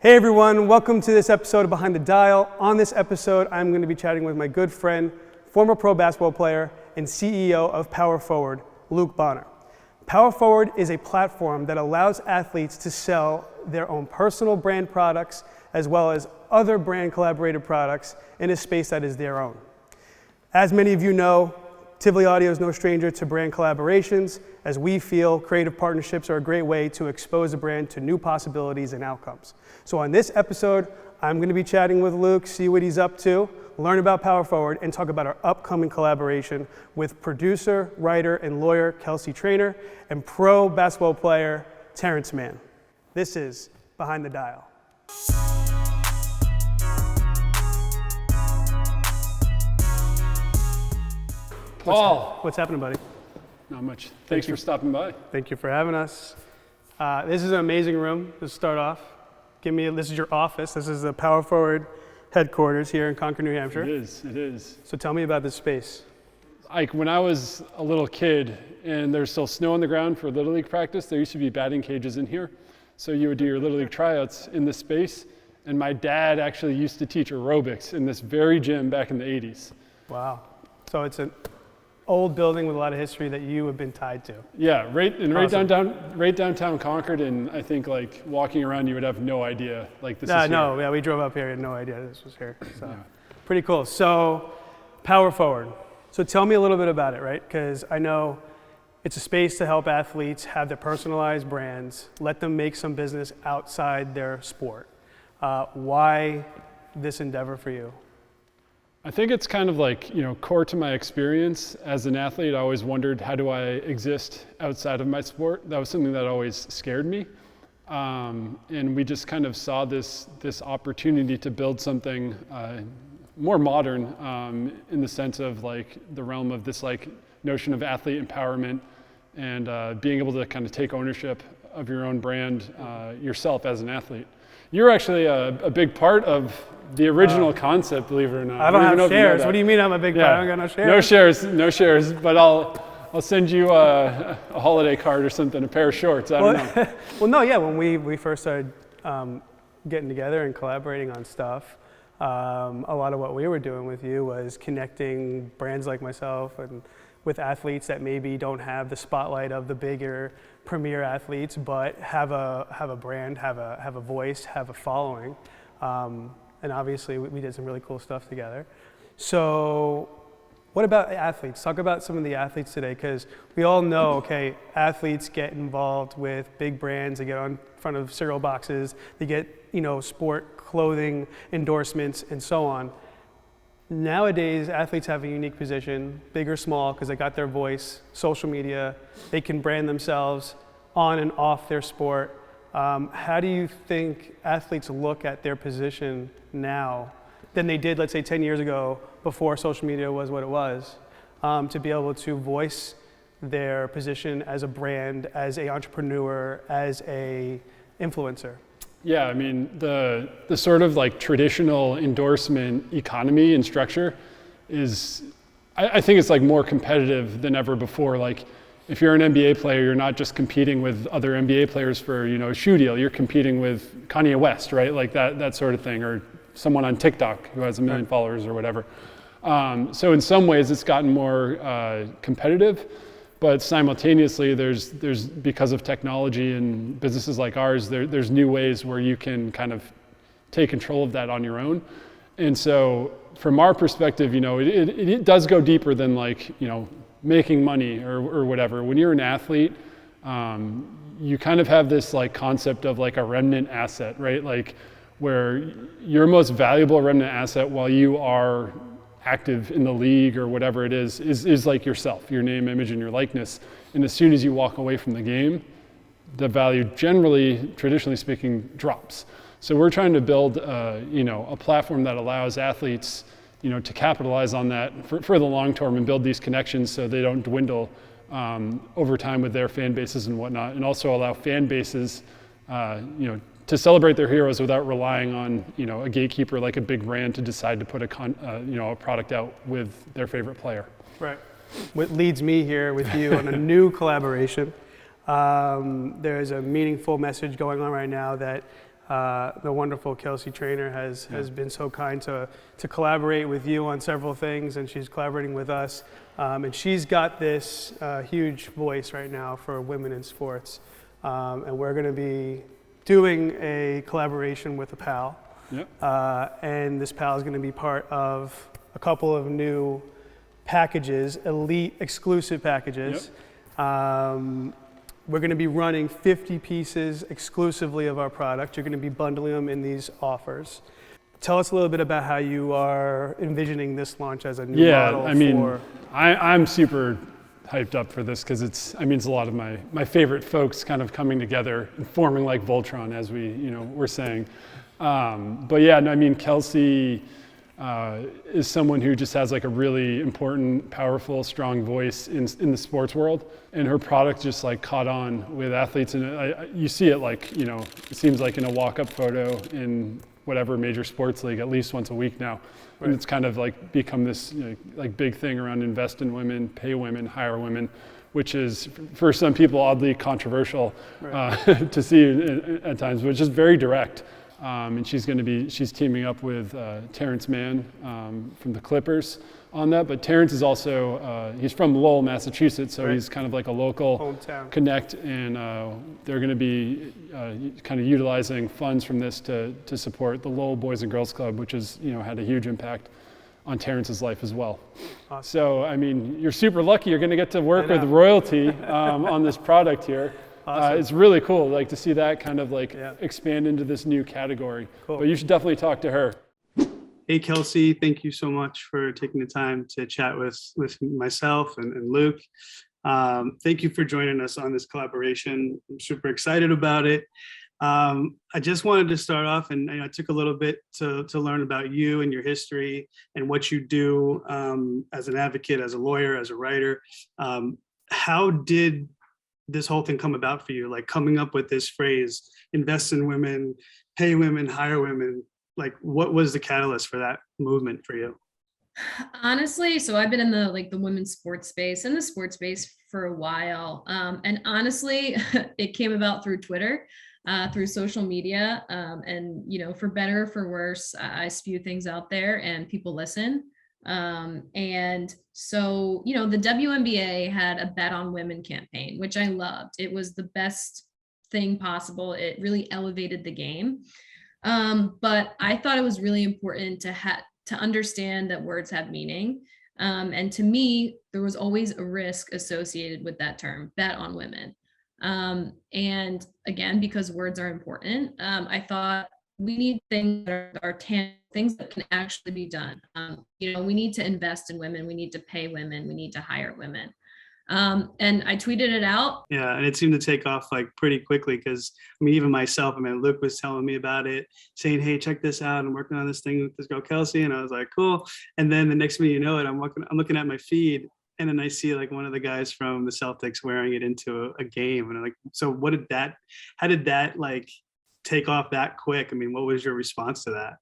Hey everyone, welcome to this episode of Behind the Dial. On this episode, I'm going to be chatting with my good friend, former pro basketball player, and CEO of PWRFWD, Luke Bonner. PWRFWD is a platform that allows athletes to sell their own personal brand products as well as other brand collaborated products in a space that is their own. As many of you know, Tivoli Audio is no stranger to brand collaborations, as we feel creative partnerships are a great way to expose a brand to new possibilities and outcomes. So on this episode, I'm going to be chatting with Luke, see what he's up to, learn about PWRFWD, and talk about our upcoming collaboration with producer, writer, and lawyer Kelsey Traynor and pro basketball player Terance Mann. This is Behind the Dial. Paul. What's happening, buddy? Not much. Thanks for stopping by. Thank you for having us. This is an amazing room to start off. This is your office. This is the PWRFWD headquarters here in Concord, New Hampshire. It is. So tell me about this space. Like when I was a little kid and there's still snow on the ground for Little League practice, there used to be batting cages in here. So you would do your Little League tryouts in this space. And my dad actually used to teach aerobics in this very gym back in the 80s. Wow. So it's an old building with a lot of history that you have been tied to. Yeah, right Awesome. downtown Concord, and I think like walking around you would have no idea like this is here. No, yeah, we drove up here and had no idea this was here. So Yeah. Pretty cool. So PWRFWD. So tell me a little bit about it, right? Because I know it's a space to help athletes have their personalized brands, let them make some business outside their sport. Why this endeavor for you? I think it's kind of like, core to my experience as an athlete. I always wondered, how do I exist outside of my sport? That was something that always scared me. And we just kind of saw this opportunity to build something more modern in the sense of like the realm of this like notion of athlete empowerment and being able to kind of take ownership of your own brand yourself as an athlete. You're actually a big part of the original concept, believe it or not. I don't have shares. What do you mean I'm a big part? I don't got no shares. No shares, but I'll send you a holiday card or something, a pair of shorts, I don't know. Well, no, yeah, when we first started getting together and collaborating on stuff, a lot of what we were doing with you was connecting brands like myself and with athletes that maybe don't have the spotlight of the bigger premier athletes, but have a brand, have a voice, have a following. And obviously we did some really cool stuff together. So what about athletes? Talk about some of the athletes today, because we all know, okay, athletes get involved with big brands, they get on front of cereal boxes, they get, sport clothing endorsements and so on. Nowadays, athletes have a unique position, big or small, because they got their voice, social media, they can brand themselves on and off their sport. How do you think athletes look at their position now than they did, let's say, 10 years ago before social media was what it was, to be able to voice their position as a brand, as an entrepreneur, as a influencer? Yeah, I mean, the sort of like traditional endorsement economy and structure is, I think it's like more competitive than ever before. Like, if you're an NBA player, you're not just competing with other NBA players for, a shoe deal. You're competing with Kanye West, right? Like that sort of thing, or someone on TikTok who has 1 million followers or whatever. So in some ways, it's gotten more competitive, but simultaneously, there's because of technology and businesses like ours, there's new ways where you can kind of take control of that on your own. And so, from our perspective, it does go deeper than like, making money or whatever. When you're an athlete, you kind of have this like concept of like a remnant asset, right? Like where your most valuable remnant asset while you are active in the league or whatever it is like yourself, your name, image, and your likeness. And as soon as you walk away from the game, the value generally, traditionally speaking, drops. So we're trying to build a platform that allows athletes to capitalize on that for the long term and build these connections so they don't dwindle over time with their fan bases and whatnot, and also allow fan bases, to celebrate their heroes without relying on, a gatekeeper like a big brand to decide to put a product out with their favorite player. Right. What leads me here with you on a new collaboration. There's a meaningful message going on right now that the wonderful Kelsey Trainor has been so kind to collaborate with you on several things, and she's collaborating with us. And she's got this huge voice right now for women in sports. And we're going to be doing a collaboration with a pal. Yep. And this pal is going to be part of a couple of new packages, elite exclusive packages. Yep. We're going to be running 50 pieces exclusively of our product. You're going to be bundling them in these offers. Tell us a little bit about how you are envisioning this launch as a new model. Yeah, I mean, I'm super hyped up for this because it's a lot of my favorite folks kind of coming together and forming like Voltron, as we're saying. But yeah, no, I mean, Kelsey is someone who just has like a really important, powerful, strong voice in the sports world, and her product just like caught on with athletes, and you see it like, it seems like in a walk-up photo in whatever major sports league at least once a week now. Right. And it's kind of like become this like big thing around invest in women, pay women, hire women, which is for some people oddly controversial to see at times, but it's just very direct. And she's teaming up with Terance Mann from the Clippers on that. But Terance is also, he's from Lowell, Massachusetts, so he's kind of like a local hometown connect, and they're going to be kind of utilizing funds from this to support the Lowell Boys and Girls Club, which has had a huge impact on Terance's life as well. Awesome. So, I mean, you're super lucky. You're going to get to work with royalty on this product here. Awesome. It's really cool, like to see that kind of like expand into this new category. Cool. But you should definitely talk to her. Hey, Kelsey, thank you so much for taking the time to chat with myself and Luke. Thank you for joining us on this collaboration. I'm super excited about it. I just wanted to start off, and I took a little bit to learn about you and your history and what you do as an advocate, as a lawyer, as a writer. How did this whole thing come about for you? Like coming up with this phrase, invest in women, pay women, hire women, like what was the catalyst for that movement for you? Honestly, so I've been in the women's sports space and the sports space for a while. And honestly, it came about through Twitter, through social media. And, for better or for worse, I spew things out there and people listen. And so, the WNBA had a Bet on Women campaign, which I loved. It was the best thing possible. It really elevated the game. But I thought it was really important to understand that words have meaning. And to me, there was always a risk associated with that term, bet on women. And again, because words are important, I thought we need things that are things that can actually be done. We need to invest in women. We need to pay women. We need to hire women. And I tweeted it out. Yeah, and it seemed to take off like pretty quickly because even myself, Luke was telling me about it, saying, "Hey, check this out. I'm working on this thing with this girl Kelsey," and I was like, "Cool." And then the next minute, I'm looking at my feed, and then I see like one of the guys from the Celtics wearing it into a game, and I'm like, "So how did that like take off that quick?" What was your response to that?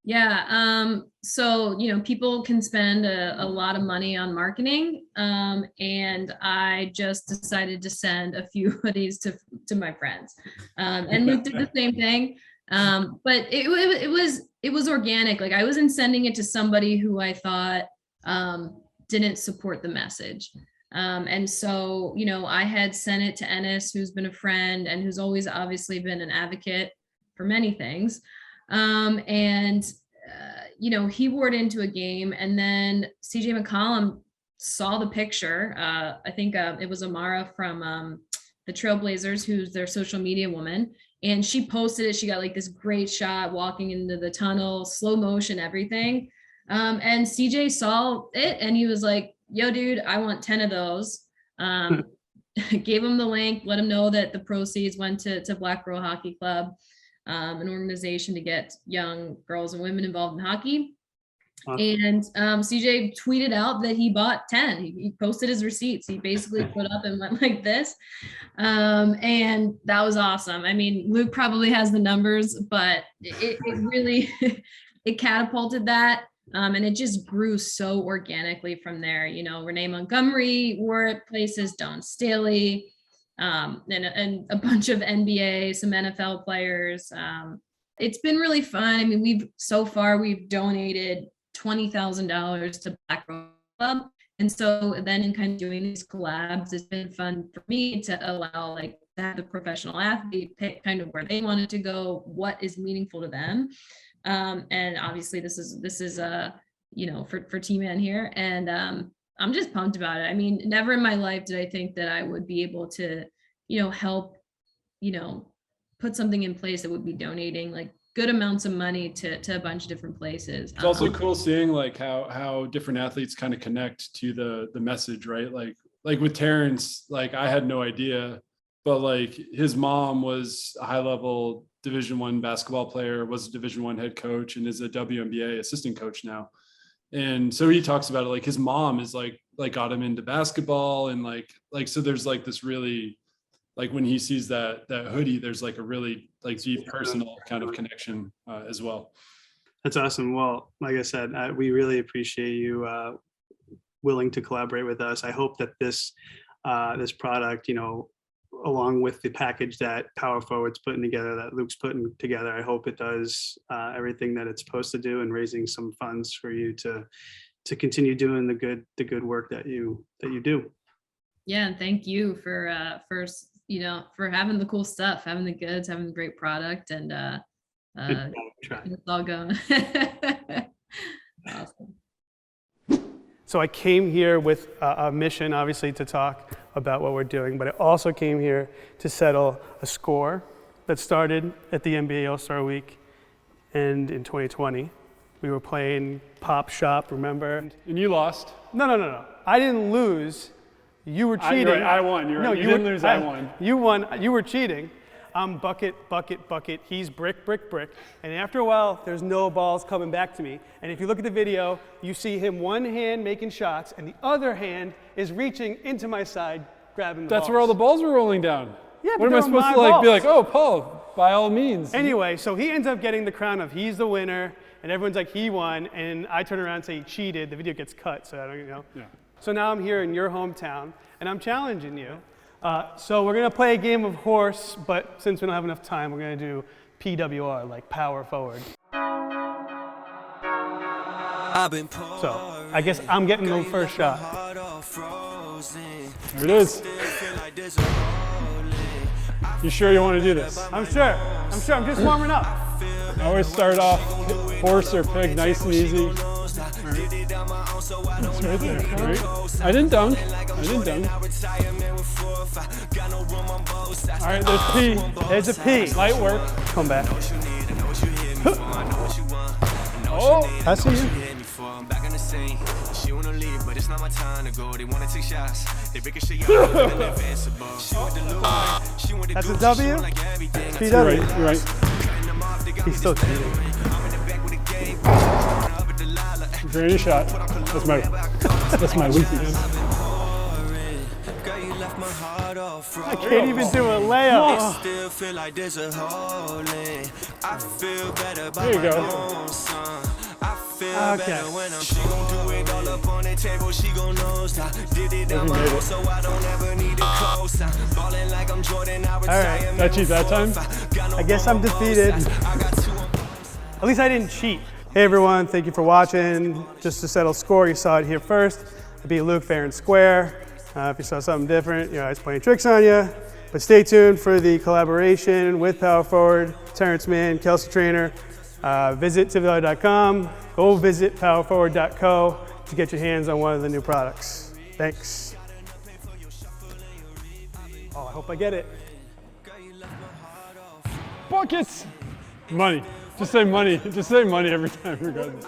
Yeah. So, people can spend a lot of money on marketing. And I just decided to send a few hoodies to my friends. And Luke did the same thing. But it was organic. Like I wasn't sending it to somebody who I thought didn't support the message. And so, I had sent it to Ennis, who's been a friend and who's always obviously been an advocate for many things. He wore it into a game, and then CJ McCollum saw the picture. I think it was Amara from the Trailblazers, who's their social media woman. And she posted it. She got like this great shot walking into the tunnel, slow motion, everything. And CJ saw it and he was like, "Yo, dude, I want 10 of those." Gave him the link, let him know that the proceeds went to Black Girl Hockey Club, an organization to get young girls and women involved in hockey. Awesome. And CJ tweeted out that he bought 10. He posted his receipts. He basically put up and went like this. And that was awesome. Luke probably has the numbers, but it really, it catapulted that. And it just grew so organically from there. Renee Montgomery wore it places, Dawn Staley, and a bunch of NBA, some NFL players. It's been really fun. I mean, we've donated $20,000 to Black Rose Club. And so then in kind of doing these collabs, it's been fun for me to allow like to have the professional athlete pick kind of where they wanted to go, what is meaningful to them. And obviously this is for T-Man here. And I'm just pumped about it. I mean, never in my life did I think that I would be able to, help, put something in place that would be donating like good amounts of money to a bunch of different places. It's also cool seeing like how different athletes kind of connect to the message, right? Like with Terance, like I had no idea, but like his mom was a high level Division I basketball player, was a Division I head coach, and is a WNBA assistant coach now. And so he talks about it, like his mom is like got him into basketball, and like so there's like this really, like when he sees that hoodie, there's like a really like deep personal kind of connection as well. That's awesome. Well, like I said, we really appreciate you willing to collaborate with us. I hope that this product, along with the package that Power Forward's putting together, that Luke's putting together, I hope it does everything that it's supposed to do, and raising some funds for you to continue doing the good work that you do. Yeah, and thank you for having the cool stuff, having the goods, having the great product, and it's all going. Awesome. So I came here with a mission, obviously, to talk about what we're doing, but I also came here to settle a score that started at the NBA All-Star Week, and in 2020. We were playing Pop Shop, remember? And you lost. No. I didn't lose. You were cheating. You're right, I won. You're right. You didn't lose, I won. You won. You were cheating. I'm bucket. He's brick. And after a while, there's no balls coming back to me. And if you look at the video, you see him one hand making shots, and the other hand is reaching into my side, grabbing the balls. That's where all the balls were rolling down. Yeah, what am I supposed to be like, oh, Paul, by all means. Anyway, so he ends up getting the crown of he's the winner, and everyone's like, he won, and I turn around and say he cheated. The video gets cut, so I don't. Yeah. So now I'm here in your hometown, and I'm challenging you. So we're gonna play a game of horse, but since we don't have enough time, we're gonna do PWR, like Power Forward. So I guess I'm getting the first shot. There it is. You sure you want to do this? I'm sure. I'm just warming up. I always start off horse or pig, nice and easy. Right. That's right there. Right. I didn't dunk. All right, there's P. There's a P. Light work. Come back. Oh, I see you. That's a W? PW. You're right. He's still cheating. Drain a shot. That's my weakness. I can't even do a layup. There you go. Okay. All right. Did I cheat that time? I guess I'm defeated. At least I didn't cheat. Hey everyone, thank you for watching. Just to settle score, you saw it here first. I beat Luke fair and square. If you saw something different, I was playing tricks on you. But stay tuned for the collaboration with Power Forward, Terance, Mann, Kelsey Trainor. Visit Tivoli.com. Go visit powerforward.co to get your hands on one of the new products. Thanks. Oh, I hope I get it. Buckets! Money. Just say money. Just say money every time, regardless.